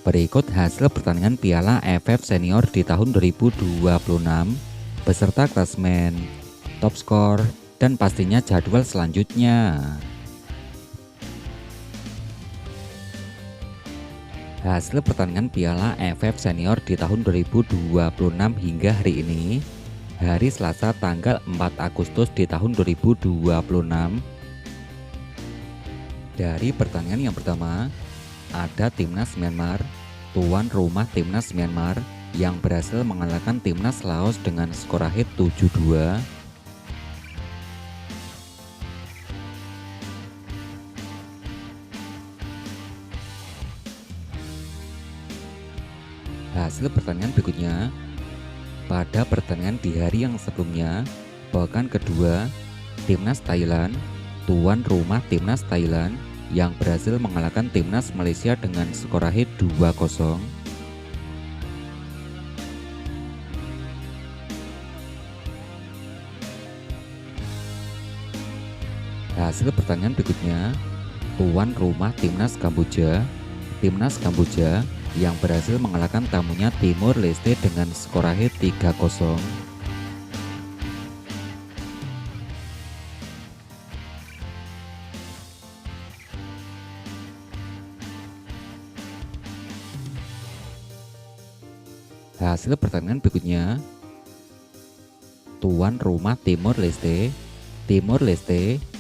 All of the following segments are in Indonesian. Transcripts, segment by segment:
Berikut hasil pertandingan Piala AFF Senior di tahun 2026 beserta klasemen, top skor, dan pastinya jadwal selanjutnya. Hasil pertandingan Piala AFF Senior di tahun 2026 hingga hari ini, hari Selasa tanggal 4 Agustus di tahun 2026. Dari pertandingan yang pertama, ada Timnas Myanmar, tuan rumah Timnas Myanmar yang berhasil mengalahkan Timnas Laos dengan skor akhir 7-2. Hasil pertandingan berikutnya, pada pertandingan di hari yang sebelumnya, pekan kedua, Timnas Thailand, tuan rumah Timnas Thailand yang berhasil mengalahkan Timnas Malaysia dengan skor akhir 2-0. Hasil pertandingan berikutnya, tuan rumah Timnas Kamboja yang berhasil mengalahkan tamunya Timor Leste dengan skor akhir 3-0. Hasil pertandingan berikutnya, tuan rumah Timor Leste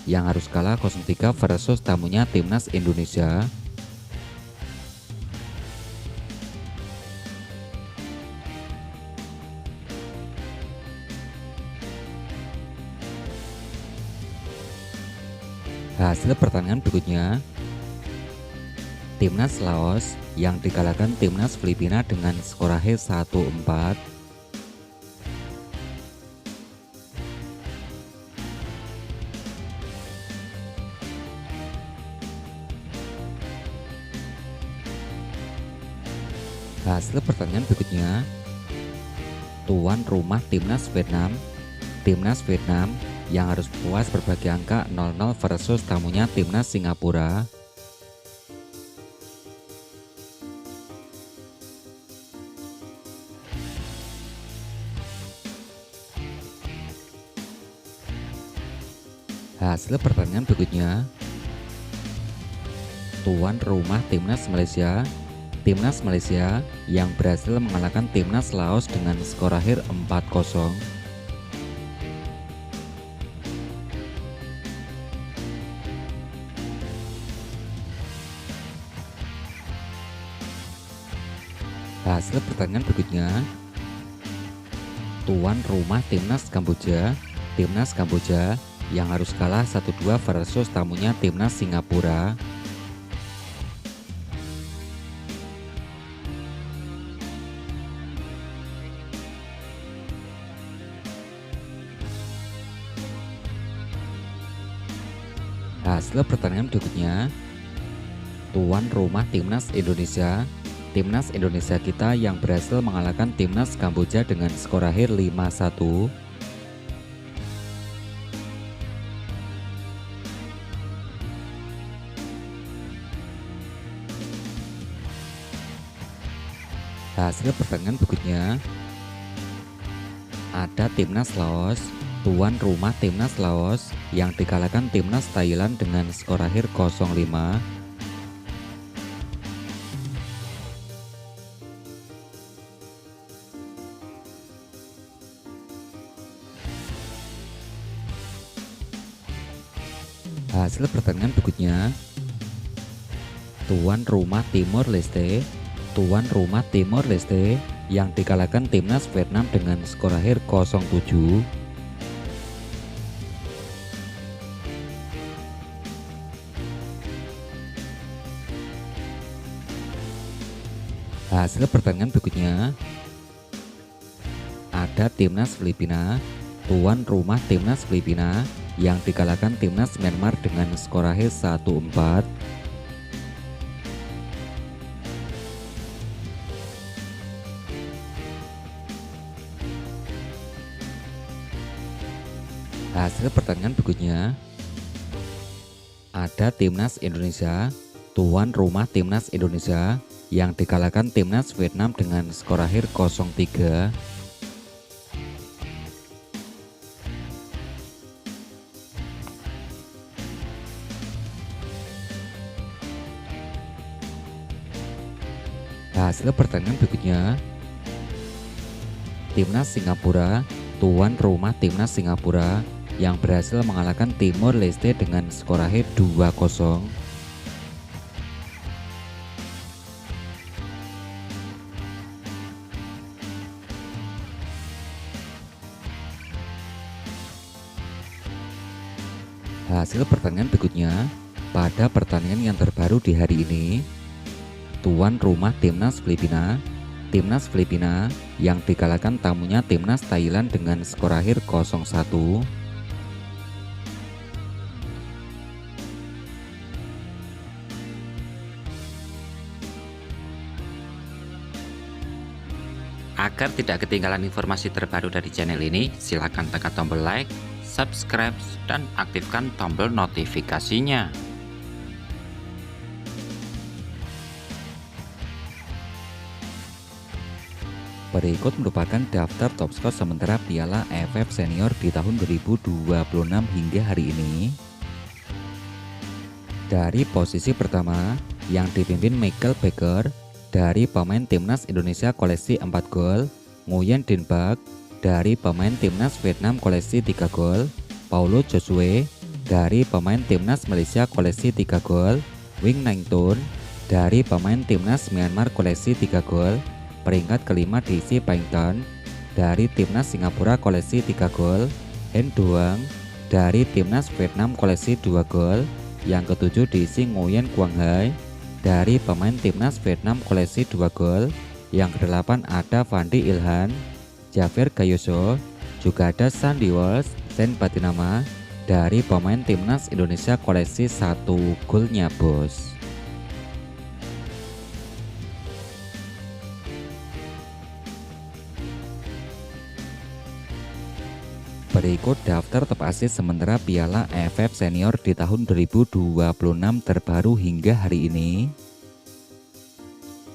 yang harus kalah 0-3 versus tamunya Timnas Indonesia. Hasil pertandingan berikutnya, Timnas Laos yang dikalahkan Timnas Filipina dengan skor akhir 1-4. Hasil pertandingan berikutnya, tuan rumah Timnas Vietnam yang harus puas berbagi angka 0-0 versus tamunya Timnas Singapura. Hasil pertandingan berikutnya, tuan rumah Timnas Malaysia yang berhasil mengalahkan Timnas Laos dengan skor akhir 4-0. Hasil pertandingan berikutnya, tuan rumah Timnas Kamboja yang harus kalah 1-2 versus tamunya Timnas Singapura. Hasil pertandingan berikutnya, tuan rumah Timnas Indonesia kita yang berhasil mengalahkan Timnas Kamboja dengan skor akhir 5-1. Hasil pertandingan berikutnya, ada Timnas Laos, tuan rumah Timnas Laos yang dikalahkan Timnas Thailand dengan skor akhir 0-5. Hasil pertandingan berikutnya, tuan rumah Timor Leste yang dikalahkan Timnas Vietnam dengan skor akhir 0-7. Hasil pertandingan berikutnya, ada Timnas Filipina, tuan rumah Timnas Filipina yang dikalahkan Timnas Myanmar dengan skor akhir 1-4. Hasil pertandingan berikutnya, ada Timnas Indonesia, tuan rumah Timnas Indonesia yang dikalahkan timnas Vietnam dengan skor akhir 0-3. Hasil pertandingan berikutnya, timnas Singapura tuan rumah timnas Singapura yang berhasil mengalahkan Timor Leste dengan skor akhir 2-0. Hasil pertandingan berikutnya, pada pertandingan yang terbaru di hari ini, tuan rumah timnas Filipina yang dikalahkan tamunya timnas Thailand dengan skor akhir 0-1. Agar tidak ketinggalan informasi terbaru dari channel ini, silakan tekan tombol like, subscribe, dan aktifkan tombol notifikasinya. Berikut merupakan daftar top skor sementara Piala AFF Senior di tahun 2026 hingga hari ini. Dari posisi pertama yang dipimpin Michael Becker dari pemain timnas Indonesia koleksi 4 gol, Nguyen Din Bak dari pemain timnas Vietnam koleksi 3 gol, Paulo Josue dari pemain timnas Malaysia koleksi 3 gol, Wing Nang Ton dari pemain timnas Myanmar koleksi 3 gol. Peringkat kelima diisi Paingtan dari timnas Singapura koleksi 3 gol, Hen Doang dari timnas Vietnam koleksi 2 gol. Yang ketujuh diisi Nguyen Quang Hai dari pemain timnas Vietnam koleksi 2 gol. Yang kedelapan ada Fandi Ilhan, Javier Gayoso, juga ada Sandy Walsh, Sen Batinama dari pemain timnas Indonesia koleksi 1 golnya bos. Berikut daftar top asis sementara Piala AFF Senior di tahun 2026 terbaru hingga hari ini.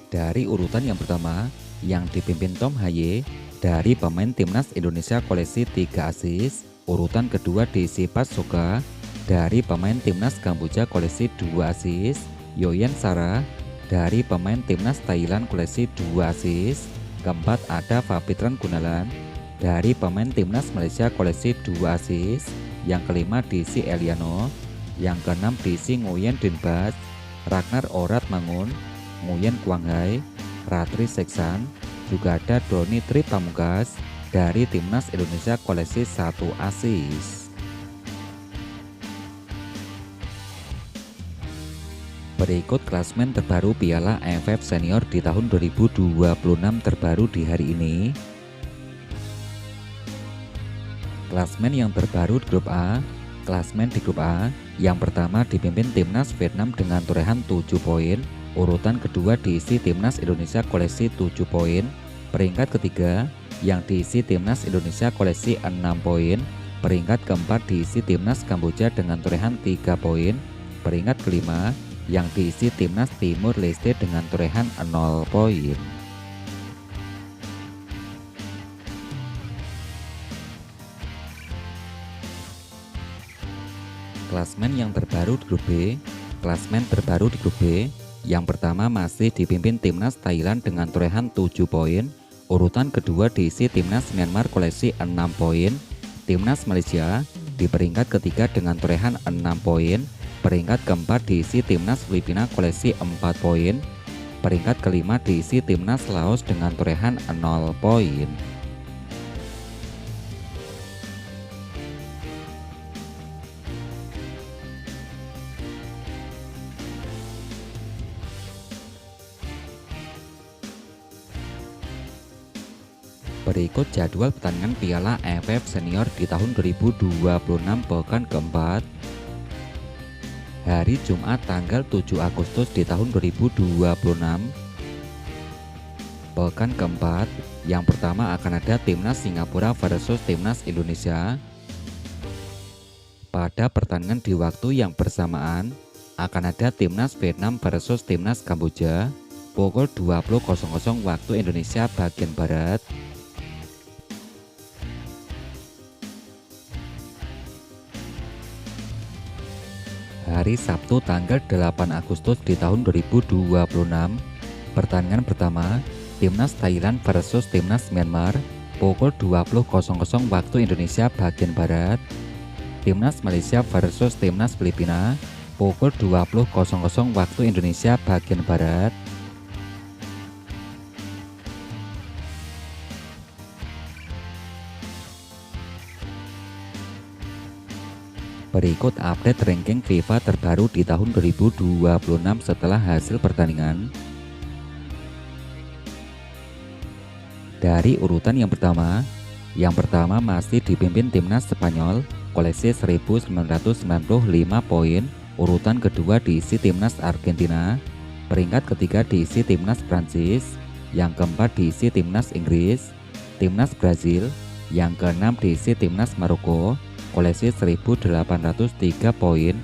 Dari urutan yang pertama, yang dipimpin Tom Haye dari pemain timnas Indonesia koleksi 3 asis. Urutan kedua diisi Pat Soka dari pemain timnas Kamboja koleksi 2 asis. Yoyen Sara dari pemain timnas Thailand koleksi 2 asis. Keempat ada Fapitran Gunalan dari pemain timnas Malaysia koleksi 2 asis. Yang kelima diisi Eliano. Yang keenam diisi Nguyen Din Bak, Ragnar Orat Mangun, Nguyen Quang Hai, Ratri Seksan, juga ada Doni Tri Pamungkas dari timnas Indonesia koleksi 1 asis. Berikut klasmen terbaru Piala AFF Senior di tahun 2026 terbaru di hari ini. Klasmen yang terbaru di grup A. Klasmen di grup A yang pertama dipimpin timnas Vietnam dengan torehan 7 poin. Urutan kedua diisi timnas Indonesia koleksi 7 poin. Peringkat ketiga yang diisi timnas Indonesia koleksi 6 poin. Peringkat keempat diisi timnas Kamboja dengan torehan 3 poin. Peringkat kelima yang diisi timnas Timor Leste dengan torehan 0 poin. Klasmen yang terbaru di grup B. Klasmen terbaru di grup B yang pertama masih dipimpin timnas Thailand dengan torehan 7 poin. Urutan kedua diisi timnas Myanmar koleksi 6 poin. Timnas Malaysia di peringkat ketiga dengan torehan 6 poin. Peringkat keempat diisi timnas Filipina koleksi 4 poin. Peringkat kelima diisi timnas Laos dengan torehan 0 poin. Berikut jadwal pertandingan Piala AFF Senior di tahun 2026 pekan keempat. Hari Jumat tanggal 7 Agustus di tahun 2026. Pekan keempat, yang pertama akan ada timnas Singapura versus timnas Indonesia. Pada pertandingan di waktu yang bersamaan, akan ada timnas Vietnam versus timnas Kamboja. pukul 20.00 waktu Indonesia bagian Barat. Hari Sabtu tanggal 8 Agustus di tahun 2026, pertandingan pertama Timnas Thailand versus Timnas Myanmar pukul 20.00 waktu Indonesia bagian Barat. Timnas Malaysia versus Timnas Filipina pukul 20.00 waktu Indonesia bagian Barat. Berikut update ranking FIFA terbaru di tahun 2026 setelah hasil pertandingan. Dari urutan yang pertama masih dipimpin Timnas Spanyol, koleksi 1995 poin. Urutan kedua diisi Timnas Argentina, peringkat ketiga diisi Timnas Prancis, yang keempat diisi Timnas Inggris, Timnas Brazil, yang keenam diisi Timnas Maroko, koleksi 1803 poin.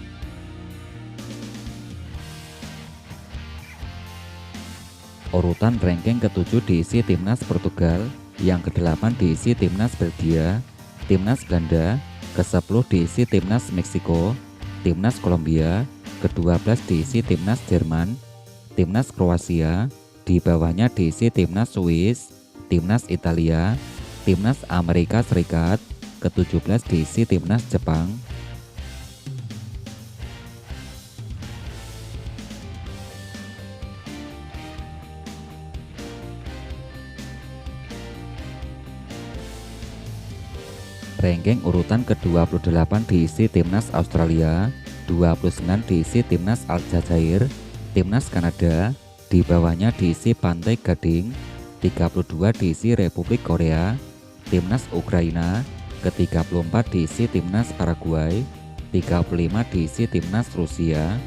Urutan ranking ketujuh diisi Timnas Portugal, yang ke-8 diisi Timnas Belgia, Timnas Belanda, ke-10 diisi Timnas Meksiko, Timnas Kolombia, ke-12 diisi Timnas Jerman, Timnas Kroasia, di bawahnya diisi Timnas Swiss, Timnas Italia, Timnas Amerika Serikat, ke-17 diisi Timnas Jepang. Ranking urutan ke-28 diisi Timnas Australia, 29 diisi Timnas Aljazair, Timnas Kanada, di bawahnya diisi Pantai Gading, 32 diisi Republik Korea, Timnas Ukraina, ke-34 diisi Timnas Paraguay, 35 diisi Timnas Rusia,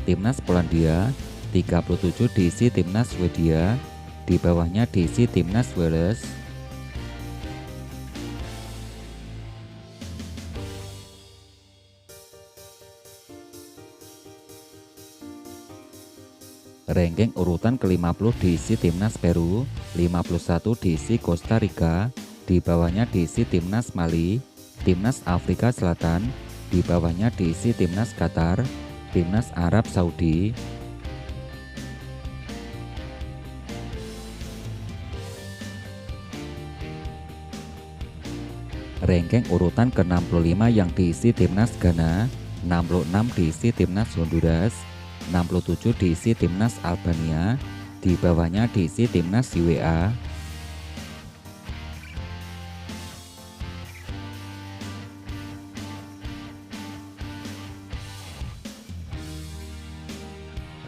Timnas Polandia, 37 diisi Timnas Swedia, di bawahnya diisi Timnas Wales. Ranking urutan ke-50 diisi Timnas Peru, 51 diisi Costa Rica, di bawahnya diisi Timnas Mali, Timnas Afrika Selatan, di bawahnya diisi Timnas Qatar, Timnas Arab Saudi. Ranking urutan ke-65 yang diisi Timnas Ghana, 66 diisi Timnas Honduras, 67 diisi Timnas Albania, di bawahnya diisi Timnas UAE.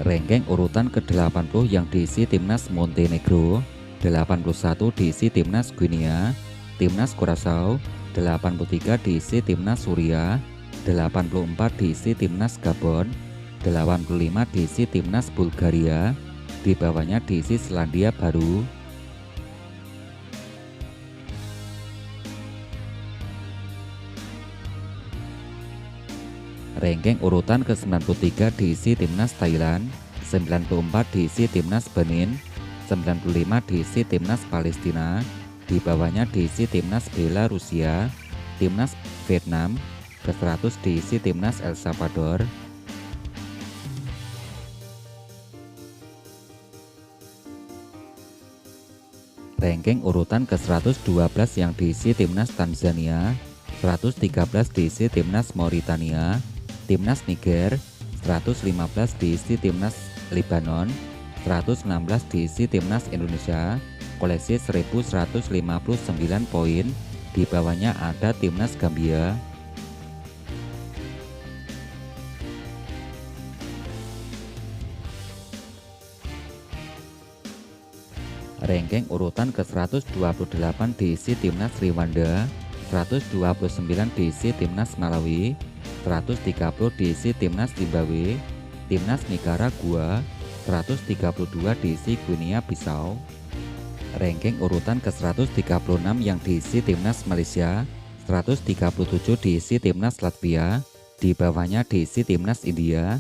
Ranking urutan ke-80 yang diisi Timnas Montenegro, 81 diisi Timnas Guinea, Timnas Curaçao, 83 diisi Timnas Suriah, 84 diisi Timnas Gabon, 85 diisi Timnas Bulgaria, di bawahnya diisi Selandia Baru. Ranking urutan ke-93 diisi Timnas Thailand, 94 diisi Timnas Benin, 95 diisi Timnas Palestina, di bawahnya diisi Timnas Belarusia, Timnas Vietnam, ke-100 diisi Timnas El Salvador. Ranking urutan ke-112 yang diisi Timnas Tanzania, 113 diisi Timnas Mauritania, Timnas Niger, 115 diisi Timnas Lebanon, 116 diisi Timnas Indonesia, koleksi 1159 poin, di bawahnya ada Timnas Gambia. Ranking urutan ke-128 diisi Timnas Rwanda, 129 diisi Timnas Malawi, 130 diisi Timnas Zimbabwe, Timnas Nicaragua, 132 diisi Guinea Bissau. Ranking urutan ke-136 yang diisi Timnas Malaysia, 137 diisi Timnas Latvia, di bawahnya diisi Timnas India,